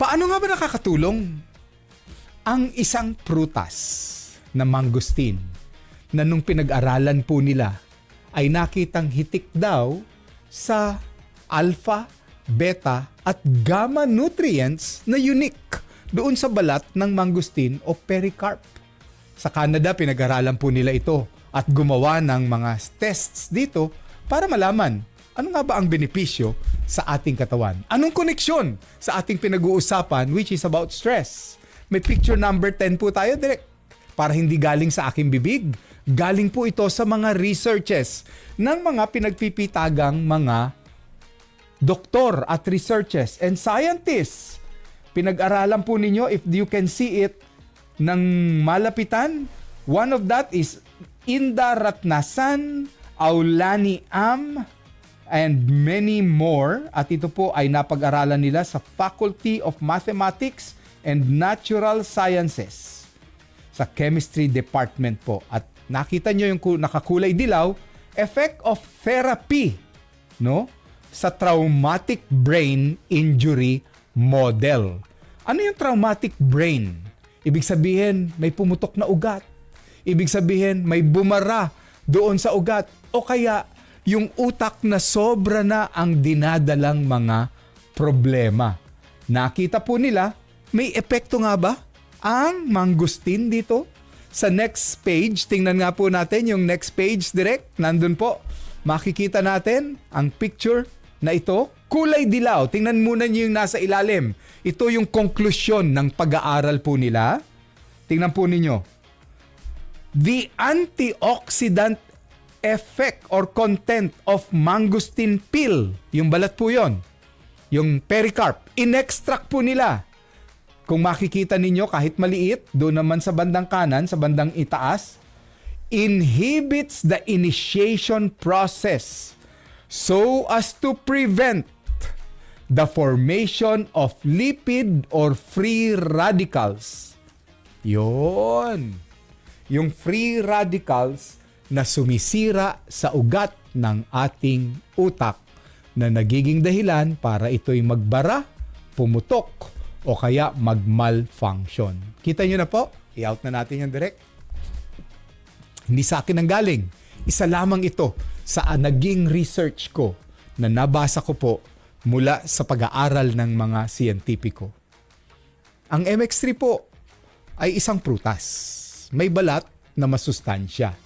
Paano nga ba nakakatulong ang isang prutas na mangosteen na nung pinag-aralan po nila ay nakitang hitik daw sa alpha, beta at gamma nutrients na unique doon sa balat ng mangosteen o pericarp. Sa Canada, pinag-aralan po nila ito at gumawa ng mga tests dito para malaman ano nga ba ang benepisyo sa ating katawan. Anong koneksyon sa ating pinag-uusapan which is about stress? May picture number 10 po tayo direct. Para hindi galing sa aking bibig, galing po ito sa mga researches ng mga pinagpipitagang mga doktor at researchers and scientists. Pinag-aralan po ninyo, if you can see it ng malapitan, one of that is Inda Ratnasan, Aulani Am, and many more. At ito po ay napag-aralan nila sa Faculty of Mathematics and Natural Sciences sa Chemistry Department po. At nakita nyo yung nakakulay dilaw, effect of therapy, no? Sa traumatic brain injury model. Ano yung traumatic brain? Ibig sabihin, may pumutok na ugat. Ibig sabihin, may bumara doon sa ugat. O kaya, yung utak na sobra na ang dinadalang mga problema. Nakita po nila, may epekto nga ba ang mangosteen dito? Sa next page, tingnan nga po natin yung next page direct. Nandun po, makikita natin ang picture na ito. Kulay dilaw. Tingnan muna niyo yung nasa ilalim. Ito yung konklusyon ng pag-aaral po nila. Tingnan po ninyo. The antioxidant effect or content of mangosteen peel. Yung balat po yon. Yung pericarp. In-extract po nila. Kung makikita ninyo kahit maliit, doon naman sa bandang kanan, sa bandang itaas, inhibits the initiation process so as to prevent the formation of lipid or free radicals. Yon. Yung free radicals na sumisira sa ugat ng ating utak na nagiging dahilan para ito'y magbara, pumutok, o kaya mag-malfunction. Kita nyo na po? I-out na natin yan direct. Hindi sa akin ang galing. Isa lamang ito sa naging research ko na nabasa ko po mula sa pag-aaral ng mga siyentipiko. Ang MX3 po ay isang prutas. May balat na masustansya.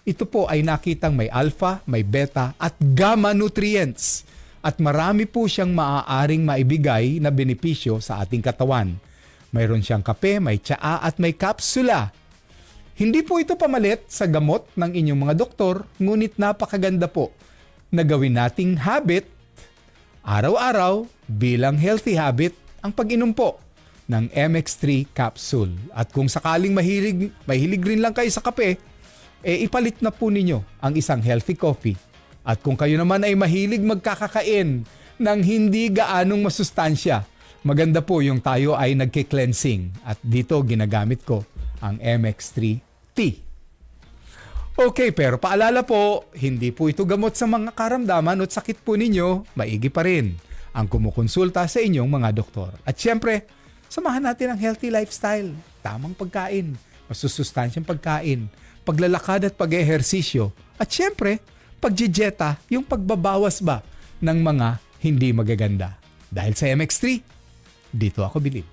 Ito po ay nakitang may alpha, may beta at gamma nutrients. At marami po siyang maaaring maibigay na benepisyo sa ating katawan. Mayroon siyang kape, may tsaa at may kapsula. Hindi po ito pamalit sa gamot ng inyong mga doktor, ngunit napakaganda po na gawin nating habit, araw-araw bilang healthy habit ang pag-inom po ng MX3 capsule. At kung sakaling mahilig rin lang kayo sa kape, ipalit na po ninyo ang isang healthy coffee. At kung kayo naman ay mahilig magkakakain ng hindi gaanong masustansya, maganda po yung tayo ay nagki-cleansing. At dito ginagamit ko ang MX3 tea. Okay, pero paalala po, hindi po ito gamot sa mga karamdaman o sakit po ninyo, maigi pa rin ang kumukonsulta sa inyong mga doktor. At syempre, samahan natin ang healthy lifestyle, tamang pagkain, masusustansyang pagkain, paglalakad at pag-ehersisyo, at syempre, pagdijeta, yung pagbabawas ba ng mga hindi magaganda. Dahil sa MX3, dito ako bilib.